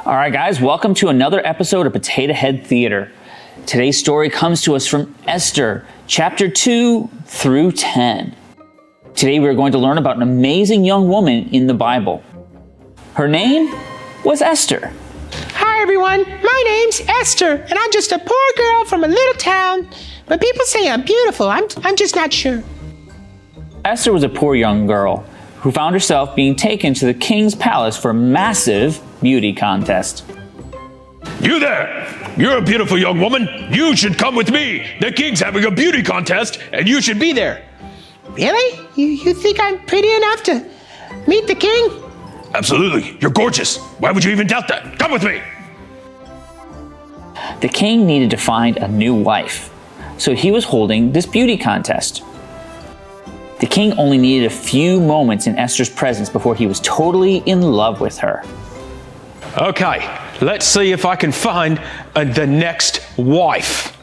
All right, guys, welcome to another episode of Potato Head Theater. Today's story comes to us from Esther, chapter 2 through 10. Today we are going to learn about an amazing young woman in the Bible. Her name was Esther. Hi everyone, my name's Esther, and I'm just a poor girl from a little town. But people say I'm beautiful, I'm just not sure. Esther was a poor young girl who found herself being taken to the king's palace for a massive beauty contest. You there! You're a beautiful young woman. You should come with me. The king's having a beauty contest, and you should be there. Really? You think I'm pretty enough to meet the king? Absolutely. You're gorgeous. Why would you even doubt that? Come with me. The king needed to find a new wife, so he was holding this beauty contest. The king only needed a few moments in Esther's presence before he was totally in love with her. Okay, let's see if I can find the next wife.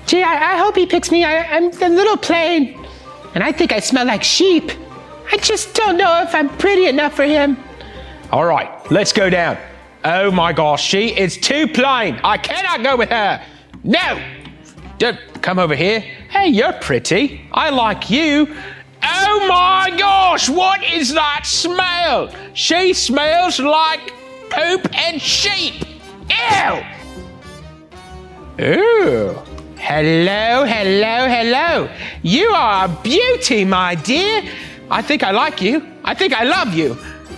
Gee, I hope he picks me. I'm a little plain, and I think I smell like sheep. I just don't know if I'm pretty enough for him. All right, let's go down. Oh my gosh, she is too plain. I cannot go with her. No! Don't come over here. Hey, you're pretty. I like you. Oh my gosh, what is that smell? She smells like poop and sheep. Ew! Ooh. Hello, hello, hello. You are a beauty, my dear. I think I like you. I think I love you.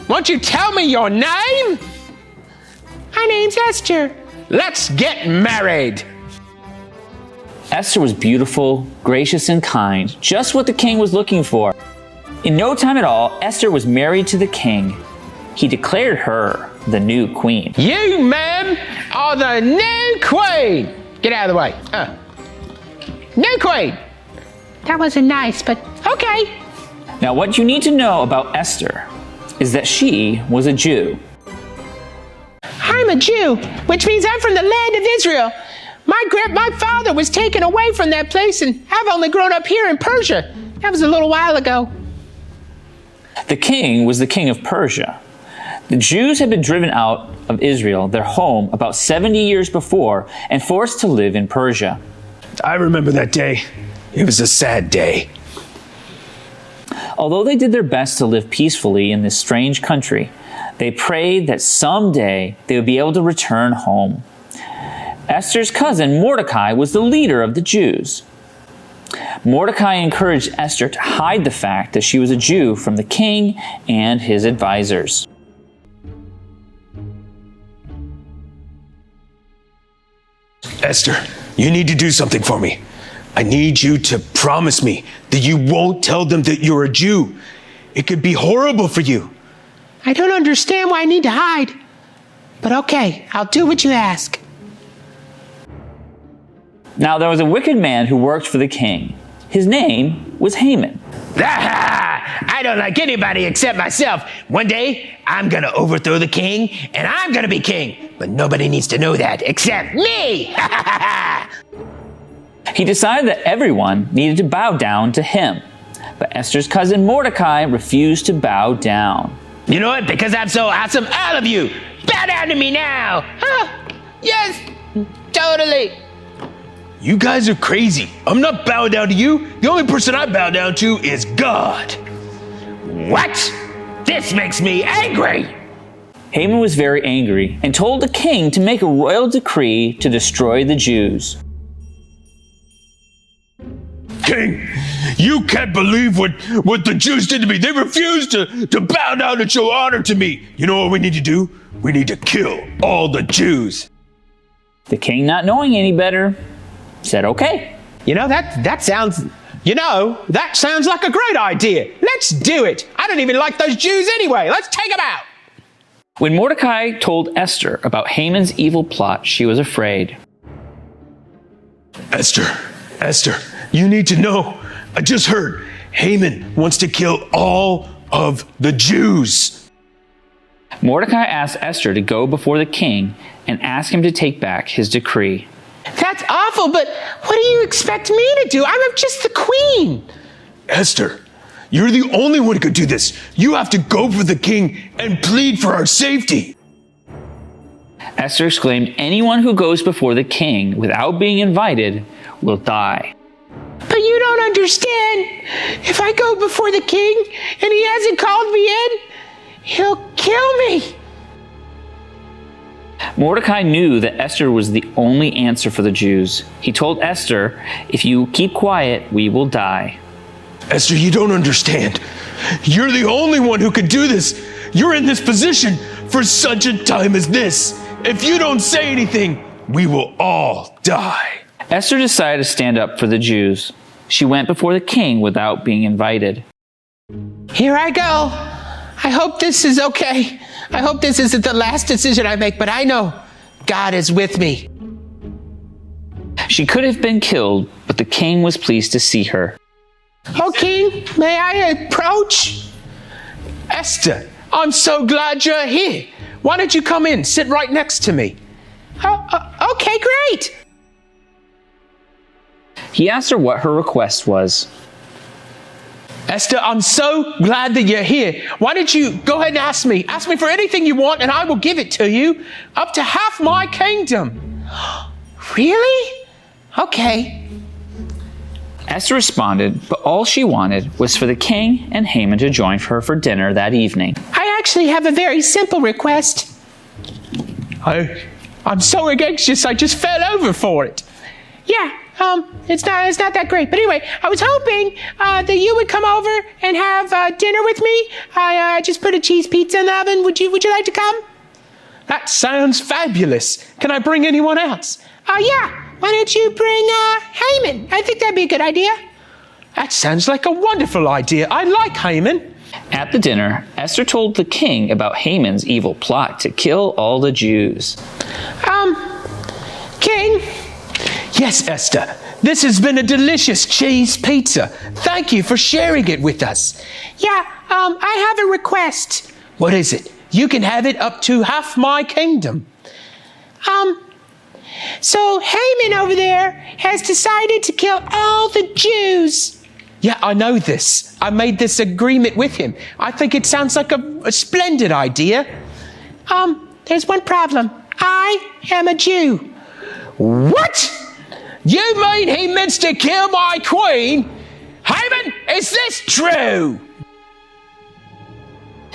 Won't you tell me your name? My name's Esther. Let's get married. Esther was beautiful, gracious, and kind, just what the king was looking for. In no time at all, Esther was married to the king. He declared her the new queen. You, ma'am, are the new queen. Get out of the way. New queen. That wasn't nice, but okay. Now, what you need to know about Esther is that she was a Jew. I'm a Jew, which means I'm from the land of Israel. My father was taken away from that place, and I've only grown up here in Persia. That was a little while ago. The king was the king of Persia. The Jews had been driven out of Israel, their home, about 70 years before, and forced to live in Persia. I remember that day. It was a sad day. Although they did their best to live peacefully in this strange country, they prayed that someday they would be able to return home. Esther's cousin Mordecai was the leader of the Jews. Mordecai encouraged Esther to hide the fact that she was a Jew from the king and his advisors. Esther, you need to do something for me. I need you to promise me that you won't tell them that you're a Jew. It could be horrible for you. I don't understand why I need to hide. But okay, I'll do what you ask. Now there was a wicked man who worked for the king. His name was Haman. I don't like anybody except myself. One day, I'm gonna overthrow the king, and I'm gonna be king. But nobody needs to know that except me. He decided that everyone needed to bow down to him. But Esther's cousin Mordecai refused to bow down. You know what? Because I'm so awesome, all of you, bow down to me now. Yes, totally. You guys are crazy. I'm not bowing down to you. The only person I bow down to is God. What? This makes me angry. Haman was very angry and told the king to make a royal decree to destroy the Jews. King, you can't believe what the Jews did to me. They refused to bow down and show honor to me. You know what we need to do? We need to kill all the Jews. The king, not knowing any better, said okay. That sounds like a great idea. Let's do it. I don't even like those Jews anyway. Let's take them out. When Mordecai told Esther about Haman's evil plot, she was afraid. Esther, you need to know. I just heard Haman wants to kill all of the Jews. Mordecai asked Esther to go before the king and ask him to take back his decree. That's awful, but what do you expect me to do? I'm just the queen. Esther, you're the only one who could do this. You have to go for the king and plead for our safety. Esther exclaimed, "Anyone who goes before the king without being invited will die." But you don't understand. If I go before the king and he hasn't called me in, he'll kill me. Mordecai knew that Esther was the only answer for the Jews. He told Esther, "If you keep quiet, we will die." Esther, you don't understand. You're the only one who could do this. You're in this position for such a time as this. If you don't say anything, we will all die. Esther decided to stand up for the Jews. She went before the king without being invited. Here I go. I hope this is okay. I hope this isn't the last decision I make, but I know God is with me. She could have been killed, but the king was pleased to see her. Oh, king, may I approach? Esther, I'm so glad you're here. Why don't you come in? Sit right next to me. Okay, great. He asked her what her request was. Esther, I'm so glad that you're here. Why don't you go ahead and ask me? Ask me for anything you want and I will give it to you. Up to half my kingdom. Really? Okay. Esther responded, but all she wanted was for the king and Haman to join her for dinner that evening. I actually have a very simple request. I'm so anxious I just fell over for it. Yeah, it's not that great. But anyway, I was hoping that you would come over and have dinner with me. I just put a cheese pizza in the oven. Would you like to come? That sounds fabulous. Can I bring anyone else? Yeah. Why don't you bring Haman? I think that'd be a good idea. That sounds like a wonderful idea. I like Haman. At the dinner, Esther told the king about Haman's evil plot to kill all the Jews. King? Yes, Esther. This has been a delicious cheese pizza. Thank you for sharing it with us. Yeah, I have a request. What is it? You can have it up to half my kingdom. So Haman over there has decided to kill all the Jews. Yeah, I know this. I made this agreement with him. I think it sounds like a splendid idea. There's one problem. I am a Jew. What? You mean he meant to kill my queen? Haman, is this true?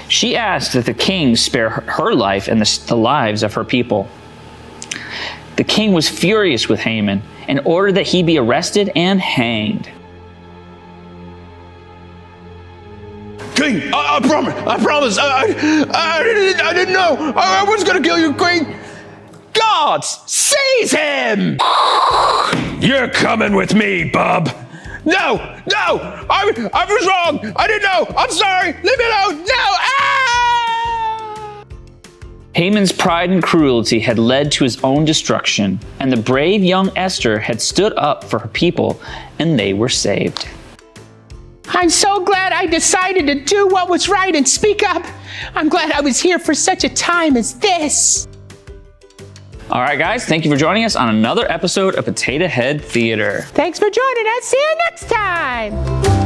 She asked that the king spare her life and the lives of her people. The king was furious with Haman and ordered that he be arrested and hanged. King, I promise. I didn't know. I was going to kill you, Queen. Guards, seize him! You're coming with me, bub. No, I was wrong. I didn't know. I'm sorry. Leave me alone. No. Ah! Haman's pride and cruelty had led to his own destruction, and the brave young Esther had stood up for her people, and they were saved. I'm so glad I decided to do what was right and speak up. I'm glad I was here for such a time as this. All right, guys, thank you for joining us on another episode of Potato Head Theater. Thanks for joining us. See you next time.